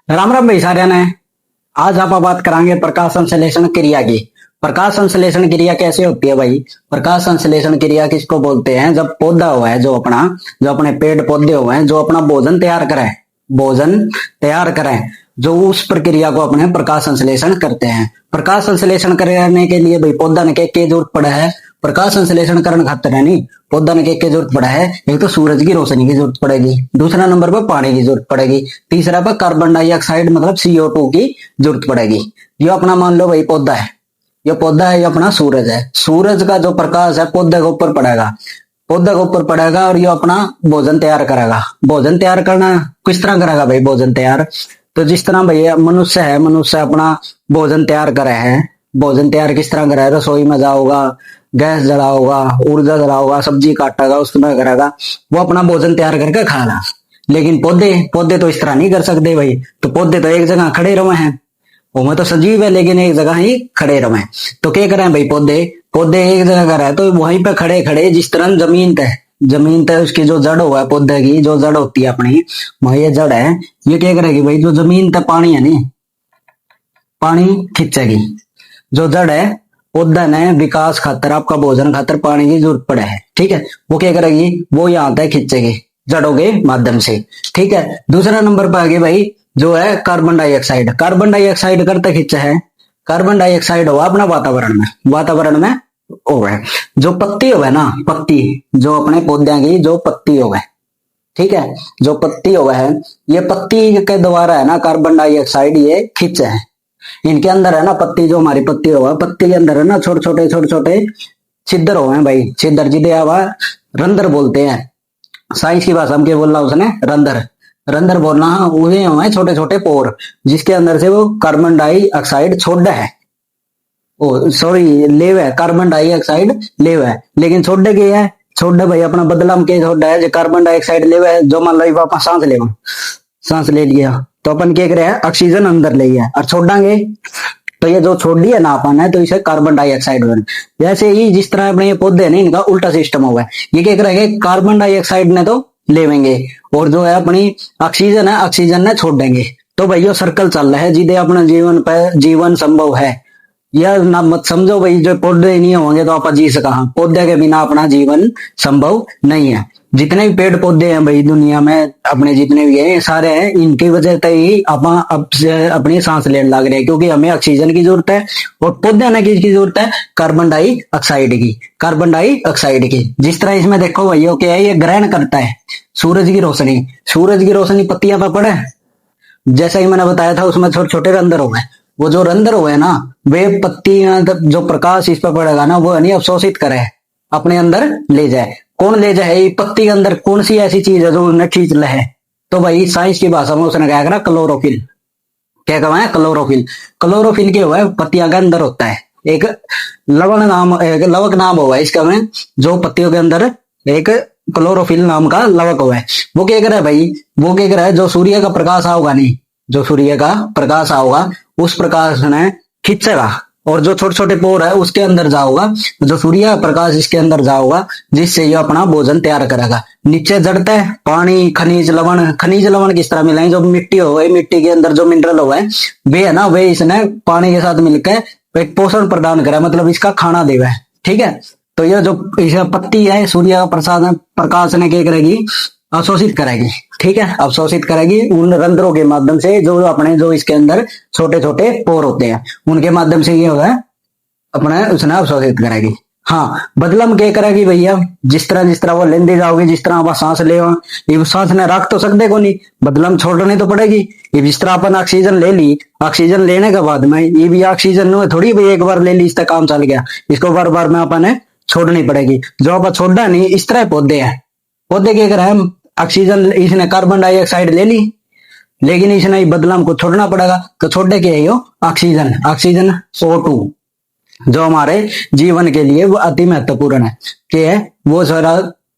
राम राम भाई सारे ने। आज आप बात करेंगे प्रकाश संश्लेषण क्रिया की। प्रकाश संश्लेषण क्रिया कैसे होती है भाई? प्रकाश संश्लेषण क्रिया किसको बोलते हैं? जब पौधा हुआ है जो अपने पेड़ पौधे हुए हैं जो अपना भोजन तैयार करें, जो उस प्रक्रिया को अपने प्रकाश संश्लेषण करते हैं। प्रकाश संश्लेषण करने के लिए भाई पौधा ने क्या जरूरत पड़ा है? प्रकाश संश्लेषण करने खातिर है नहीं, पौधा ने क्या जरूरत पड़ा है? एक तो सूरज की रोशनी की जरूरत पड़ेगी, दूसरा नंबर पर पानी की जरूरत पड़ेगी, तीसरा पर कार्बन डाइऑक्साइड मतलब CO2 की जरूरत पड़ेगी। ये अपना मान लो भाई पौधा है, ये अपना सूरज है। सूरज का जो प्रकाश है पौधे के ऊपर पड़ेगा, और ये अपना भोजन तैयार करेगा। भोजन तैयार करना किस तरह करेगा भाई? भोजन तैयार तो जिस तरह भैया मनुष्य अपना भोजन तैयार करे है। भोजन तैयार किस तरह करेगा? रसोई में जाओगा, गैस जलाओगा, ऊर्जा जलाओगा, सब्जी काटेगा, उसमें करेगा, वो अपना भोजन तैयार करके खाएगा। लेकिन पौधे तो इस तरह नहीं कर सकते भाई। तो पौधे तो एक जगह खड़े रहे हैं, वो तो सजीव है लेकिन एक जगह ही खड़े रहे। तो क्या करें भाई? पौधे एक जगह का रहे तो वहीं पे खड़े खड़े, जिस तरह जमीन तय उसकी जो जड़ हुआ है, पौधे की जो जड़ होती है अपनी, वह ये जड़ है, ये क्या करेगी भाई? जो जमीन तय पानी है नहीं, पानी खींचेगी। जो जड़ है पौधा ने विकास खातर, आपका भोजन खातर पानी की जरूरत पड़े है, ठीक है, वो क्या करेगी? वो यहाँ तक खींचेगी जड़ों के माध्यम से, ठीक है। दूसरा नंबर पर आगे भाई जो है कार्बन डाइऑक्साइड करते खींचा है। कार्बन डाइऑक्साइड हुआ अपना वातावरण में हो है। जो पत्ती हो है ना, पत्ती जो अपने पौधे की जो पत्ती हो है, ठीक है, जो पत्ती हो है, ये पत्ती के द्वारा है ना कार्बन डाइऑक्साइड ये खींचे है। इनके अंदर है ना पत्ती, जो हमारी पत्ती हुआ, पत्ती के अंदर है ना छोटे छोटे छिद्र हो हैं भाई। छिद्र जिसे हुआ रंध्र बोलते हैं, साइंस की भाषा में क्या बोल रहा उसने? रंध्र बोलना। उन्हें हुए छोटे छोटे पोर, जिसके अंदर से वो कार्बन डाइऑक्साइड छोड़ है, ओ सॉरी लेव है, कार्बन डाइऑक्साइड लेव है, लेकिन छोड़ के है, छोड़ भाई अपना बदला में क्या छोड़ है? जो कार्बन डाइऑक्साइड लेव है, जो मान लो आप सांस ले लिया तो अपन क्या करे? ऑक्सीजन अंदर ले गया और छोड़ांगे तो ये जो छोड़ दिया ना अपन है तो इसे कार्बन डाइऑक्साइड बन। जैसे ही जिस तरह अपने ये पौधे नहीं, इनका उल्टा सिस्टम होगा। ये क्या करेंगे? कार्बन डाइऑक्साइड ने तो लेवेंगे और जो है अपनी ऑक्सीजन ने छोड़ देंगे। तो भाई ये सर्कल चल रहा है जिसे अपना जीवन संभव है। यह ना मत समझो भाई जो पौधे नहीं होंगे तो आप जी सका, पौधे के बिना अपना जीवन संभव नहीं है। जितने भी पेड़ पौधे हैं भाई दुनिया में, अपने जितने भी हैं सारे हैं, इनकी वजह से ही अब से अपनी सांस लेने लग रहे हैं, क्योंकि हमें ऑक्सीजन की जरूरत है और पौधे ने किसकी जरूरत है? कार्बन डाइऑक्साइड की। जिस तरह इसमें देखो भाई क्या है, ये ग्रहण करता है सूरज की रोशनी पत्तियां पर पड़े, जैसा ही मैंने बताया था उसमें छोटे छोटे रंध्र हो गए। वो जो रंध्र हुए ना, वे पत्तियां जो प्रकाश इस पर पड़ेगा ना, वो नहीं अवशोषित करे, अपने अंदर ले जाए। कौन ले जाए? पत्ती के अंदर कौन सी ऐसी चीज है जो उन्हें खींच ले है? तो भाई साइंस की भाषा में उसने क्या करा? क्लोरोफिल। क्या कहा है? क्लोरोफिल क्या हुआ है? पत्तियां के अंदर होता है एक लवक नाम हुआ है इसका में, जो पत्तियों के अंदर एक क्लोरोफिल नाम का लवक हुआ है। वो क्या करे भाई? वो क्या करे? जो सूर्य का प्रकाश आओगा नहीं, जो सूर्य का प्रकाश आओगा उस प्रकाश ने खींचेगा और जो छोटे छोटे पोर है उसके अंदर जाओगा, जो सूर्य प्रकाश इसके अंदर जाओगा, जिससे ये अपना भोजन तैयार करेगा। नीचे जड़ता है पानी, खनिज लवण किस तरह मिलाएंगे? जो मिट्टी हो गई, मिट्टी के अंदर जो मिनरल हो गए वे है ना, वे इसने पानी के साथ मिलकर एक पोषण प्रदान करा, मतलब इसका खाना देवा है, ठीक है। तो ये जो पत्ती है सूर्य प्रकाश ने क्या करेगी? अवशोषित करेगी, ठीक है, अवशोषित करेगी उन रंध्रों के माध्यम से, जो इसके अंदर छोटे छोटे पोर होते हैं उनके माध्यम से ये होगा अपने उसने अवशोषित करेगी। हाँ, बदलम क्या करेगी भैया? जिस तरह वो लेंदी जाओगी, जिस तरह आप सांस ले, ये सांस ने रख तो सकते को नहीं, बदलम छोड़नी तो पड़ेगी। ये जिस तरह अपन ऑक्सीजन ले ली, ऑक्सीजन लेने के बाद में ये भी ऑक्सीजन थोड़ी भाई एक बार ले ली इसका काम चल गया, इसको बार बार में अपन छोड़नी पड़ेगी। जो अपन छोड़ा नहीं, इस तरह पौधे हैं, पौधे क्या करे? ऑक्सीजन इसने कार्बन डाइऑक्साइड ले ली, लेकिन इसने बदलाव को छोड़ना पड़ेगा, तो छोड़ने के है ऑक्सीजन O2, जो हमारे जीवन के लिए वो अति महत्वपूर्ण है, क्या है वो सारा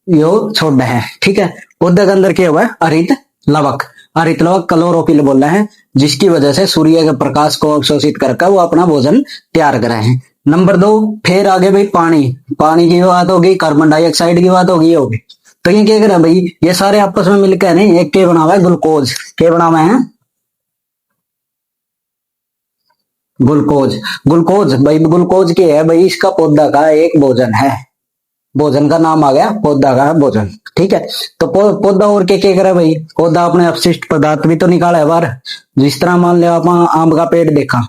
यो छोड़ रहे हैं, ठीक है। पौधे के अंदर क्या हुआ है? हरित लवक क्लोरोफिल बोल रहे हैं, जिसकी वजह से सूर्य के प्रकाश को अवशोषित करके वो अपना भोजन तैयार कर रहे हैं। नंबर 2, फिर आगे भाई पानी की बात होगी, कार्बन डाइऑक्साइड की बात होगी। तो ये क्या करें भाई? ये सारे आपस में मिलकर नहीं एक क्या बना हुआ है? ग्लूकोज। क्या बना हुआ है? ग्लूकोज। ग्लूकोज भाई, ग्लूकोज के है भाई, इसका पौधा का एक भोजन है। भोजन का नाम आ गया, पौधा का भोजन। ठीक है। तो पौधा और क्या करे भाई, पौधा अपने अपशिष्ट पदार्थ भी तो निकाला है बाहर। जिस तरह मान लो आप आम का पेड़ देखा,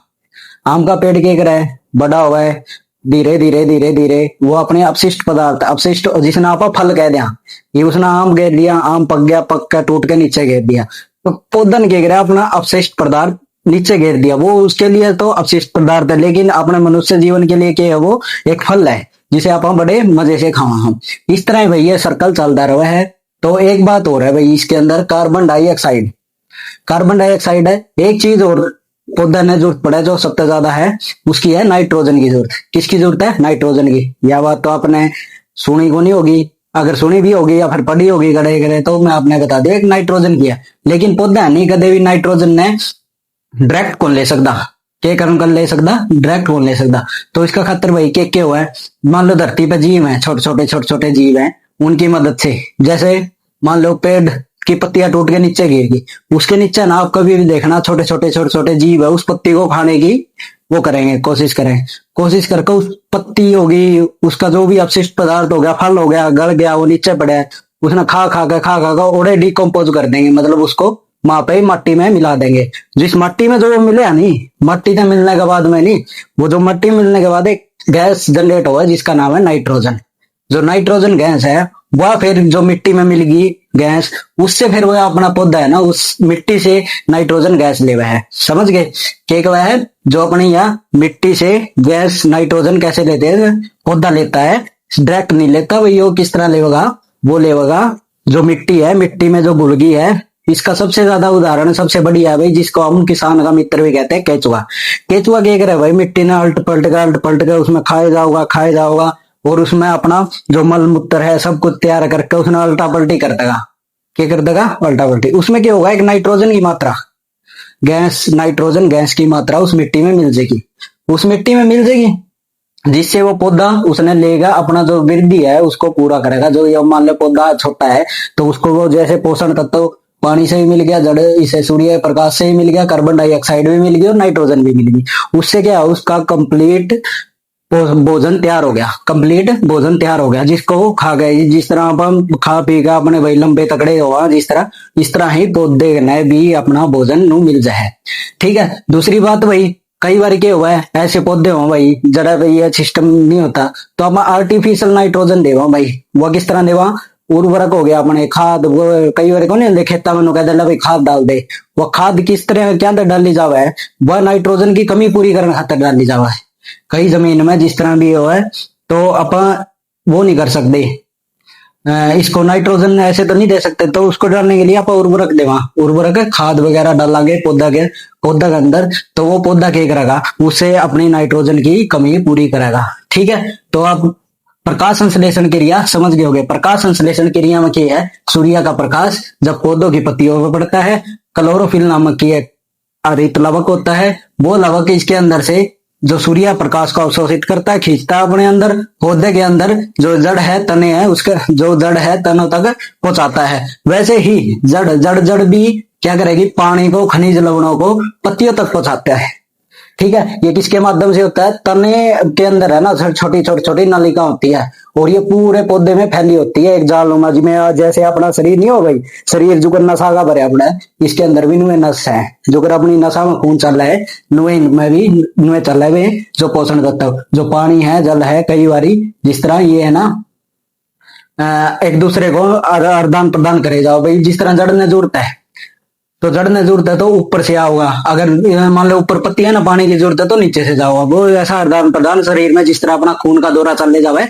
आम का पेड़ क्या करे, बड़ा हुआ है, धीरे धीरे धीरे धीरे वो अपने अपशिष्ट पदार्थ, अपशिष्ट जिसने आप फल कह दिया, ये उसने आम गिर दिया, आम पक गया, पक के टूट के नीचे गिर दिया। तो पौधा ने क्या करे, अपना अपशिष्ट पदार्थ नीचे गिर दिया, वो उसके लिए तो अपशिष्ट पदार्थ है, लेकिन अपने मनुष्य जीवन के लिए क्या है, वो एक फल है जिसे आप बड़े मजे से खावा हम। इस तरह भाई ये सर्कल चलता रहा है। तो एक बात और है भाई, इसके अंदर कार्बन डाइऑक्साइड, कार्बन डाइऑक्साइड है। एक चीज और पौधा ने जरूरत पड़े जो सबसे ज्यादा है, उसकी है नाइट्रोजन की जरूरत। किसकी जरूरत है, नाइट्रोजन की। यह बात तो आपने सुनी को नहीं होगी, अगर सुनी भी होगी या फिर पढ़ी होगी गड़े गड़े, तो मैं आपने बता दिया एक नाइट्रोजन की है। लेकिन पौधा नहीं कदे भी नाइट्रोजन ने डायरेक्ट कौन ले सकता, के कारण कर ले सकता, डायरेक्ट कौन ले सकता। तो इसका खातर भाई क्या हुआ है, मान लो धरती पे जीव है, छोटे छोटे जीव हैं, उनकी मदद से, जैसे मान लो पेड़ की पत्तियां टूट के नीचे गिरेगी, उसके नीचे ना आप कभी भी देखना छोटे छोटे जीव है, उस पत्ती को खाने की वो करेंगे, कोशिश करके उस पत्ती होगी, उसका जो भी अपशिष्ट पदार्थ हो गया, फल हो गया, गल गया, वो नीचे पड़ा है, उसने खा खा ओड़े डिकम्पोज कर देंगे, मतलब उसको वहां पे मट्टी में मिला देंगे। जिस मट्टी में जो मिले नहीं, मट्टी से मिलने के बाद में नहीं, वो जो मट्टी मिलने के बाद एक गैस जनरेट हुआ जिसका नाम है नाइट्रोजन। जो नाइट्रोजन गैस है वह फिर जो मिट्टी में मिल गई गैस, उससे फिर वह अपना पौधा है ना, उस मिट्टी से नाइट्रोजन गैस ले वह है। समझ गए क्या है, जो अपनी यहाँ मिट्टी से गैस नाइट्रोजन कैसे लेते हैं, पौधा लेता है, डायरेक्ट नहीं लेता वही। वो किस तरह लेगा, वो लेगा जो मिट्टी है, मिट्टी में जो गुलगी है, इसका सबसे ज्यादा उदाहरण सबसे बढ़िया है भाई, जिसको हम किसान का मित्र भी कहते हैं, केचुआ। केचुआ क्या करे भाई, मिट्टी ने अल्ट पलट के उसमें खाए जाओगा और उसमें अपना जो मल मूत्र है सब कुछ तैयार करके उसने उल्टा पलटी कर देगा। क्या कर देगा, उल्टा पलटी। उसमें क्या होगा, एक नाइट्रोजन की मात्रा, गैस, नाइट्रोजन गैस की मात्रा उस मिट्टी में मिल जाएगी, उस मिट्टी में मिल जाएगी, जिससे वो पौधा उसने लेगा, अपना जो वृद्धि है उसको पूरा करेगा। जो ये मान लो पौधा छोटा है तो उसको वो जैसे पोषण तत्व पानी से भी मिल गया, जड़ इसे सूर्य प्रकाश से ही मिल गया, कार्बन डाइऑक्साइड भी मिल गई और नाइट्रोजन भी मिल गई, उससे क्या उसका कंप्लीट भोजन तैयार हो गया, कंप्लीट भोजन तैयार हो गया, जिसको वो खा गए। जिस तरह अपन खा पी के अपने भाई लंबे तगड़े हुआ, जिस तरह इस तरह ही पौधे ने भी अपना भोजन नु मिल जाए। ठीक है। दूसरी बात भाई, कई बार क्या हुआ है, ऐसे पौधे हो भाई जरा भाई ये सिस्टम नहीं होता, तो हम आर्टिफिशियल नाइट्रोजन देवा भाई। वो किस तरह देवा, उर्वरक हो गया अपने खाद, वो कई बार को नहीं खेता में कह दिला भाई खाद डाल दे, वो खाद किस तरह क्या डाली जावा है, वह नाइट्रोजन की कमी पूरी करने खातर डाली जावा है। कई जमीन में जिस तरह भी हो है, तो अपन वो नहीं कर सकते, इसको नाइट्रोजन ऐसे तो नहीं दे सकते, तो उसको डालने के लिए आप उर्वरक देवा, उर्वरक खाद वगैरह डालांगे पौधा के अंदर, तो वो पौधा क्या करेगा, उसे अपनी नाइट्रोजन की कमी पूरी करेगा। ठीक है। तो आप प्रकाश संश्लेषण क्रिया समझ गए होगे। प्रकाश संश्लेषण क्रिया में क्या है, सूर्य का प्रकाश जब पौधों की पत्तियों पर पड़ता है, क्लोरोफिल नामक की एक हरित लवक होता है, वो लवक इसके अंदर से जो सूर्य प्रकाश को अवशोषित करता है, खींचता है अपने अंदर, पौधे के अंदर जो जड़ है, तने है, उसके जो जड़ है तनों तक पहुंचाता है। वैसे ही जड़ भी क्या करेगी, पानी को, खनिज लवणों को पत्तियों तक पहुंचाता है। ठीक है। ये किसके माध्यम से होता है, तने के अंदर है ना छोटी नलिका होती है, और ये पूरे पौधे में फैली होती है एक जालनुमा, जिसमें जैसे अपना शरीर नहीं हो गई, शरीर जो नशा का भरे अपना, इसके अंदर भी नुए नस है, जो कर अपनी नशा में खून चल रहा है, नुए में भी नुए चल रहे हैं, जो पोषण करता है, जो पानी है, जल है, कई बारी जिस तरह ये है ना एक दूसरे को आदान प्रदान करे जाओ भाई। जिस तरह जड़ ने जरूरत है, तो जड़ ने जरूरत है तो ऊपर से आओगा, अगर मान लो ऊपर पत्ती है ना, पानी की जरूरत है तो नीचे से जाओगा। वो ऐसा आदान प्रदान शरीर में जिस तरह अपना खून का दौरा चलने जावे,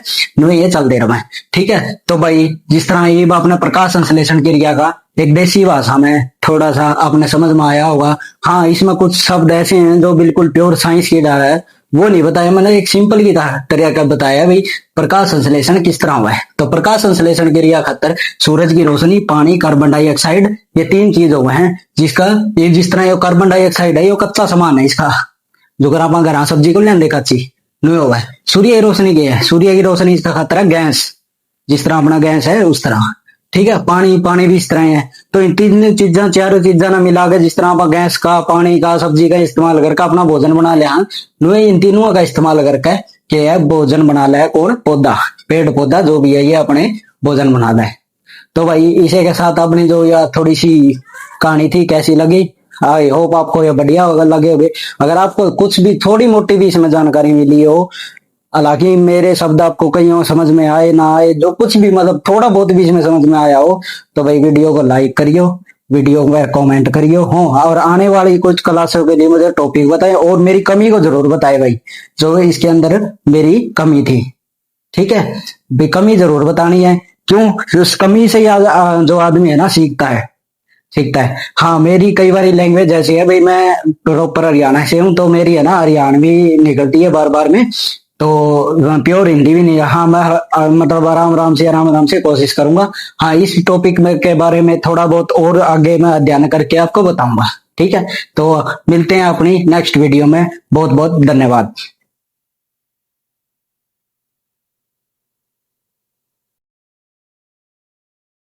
ये चलते रहे। ठीक है। तो भाई जिस तरह ये आपने प्रकाश संश्लेषण क्रिया का एक देसी भाषा में थोड़ा सा आपने समझ में आया होगा। हाँ, इसमें कुछ शब्द ऐसे हैं जो बिल्कुल प्योर साइंस की तरह है, वो नहीं बताया मैंने, एक सिंपल की तरह का बताया भाई प्रकाश संश्लेषण किस तरह हुआ है। तो प्रकाश संश्लेषण क्रिया खातर सूरज की रोशनी, पानी, कार्बन डाइऑक्साइड, ये तीन चीज हो गए हैं। जिसका ये जिस तरह ये कार्बन डाइऑक्साइड है, ये कच्चा सामान है इसका, जो कर आप घर सब्जी को लेने कच्ची नहीं होगा। सूर्य की रोशनी की है, सूर्य की रोशनी इसका खातर है गैस, जिस तरह अपना गैस है उस तरह। ठीक है। पानी पानी भी इस तरह है। तो इन तीन चीजा चारों चीजा ना मिला के जिस तरह आप गैस का, पानी का, सब्जी का इस्तेमाल करके अपना भोजन बना लिया, इन तीनों का इस्तेमाल करके के है भोजन बना लिया है कौन? पौधा, पेड़ पौधा जो भी है ये अपने भोजन बना रहा है। तो भाई इसी के साथ अपनी जो यह थोड़ी सी कहानी थी कैसी लगी? आई होप आपको ये बढ़िया होगा लगे होगे। अगर आपको कुछ भी थोड़ी मोटी भी इसमें जानकारी मिली हो, हालांकि मेरे शब्द आपको कहीं समझ में आए ना आए, जो कुछ भी मतलब थोड़ा बहुत भी इसमें समझ में आया हो, तो भाई वीडियो को लाइक करियो, वीडियो में कमेंट करियो हो, और आने वाली कुछ क्लासों के लिए मुझे टॉपिक बताएं और मेरी कमी को जरूर बताएं भाई, जो इसके अंदर मेरी कमी थी। ठीक है, कमी जरूर बतानी है। क्यों? उस कमी से जो आदमी है ना सीखता है। हाँ, मेरी कई बार लैंग्वेज ऐसी है भाई, मैं प्रॉपर हरियाणा से हूँ, तो मेरी है ना हरियाणवी निकलती है बार बार में, तो प्योर हिंदी भी नहीं है। हाँ, मैं मतलब आराम आराम से कोशिश करूंगा। हाँ, इस टॉपिक में के बारे में थोड़ा बहुत और आगे मैं अध्ययन करके आपको बताऊंगा। ठीक है, तो मिलते हैं अपनी नेक्स्ट वीडियो में। बहुत बहुत धन्यवाद।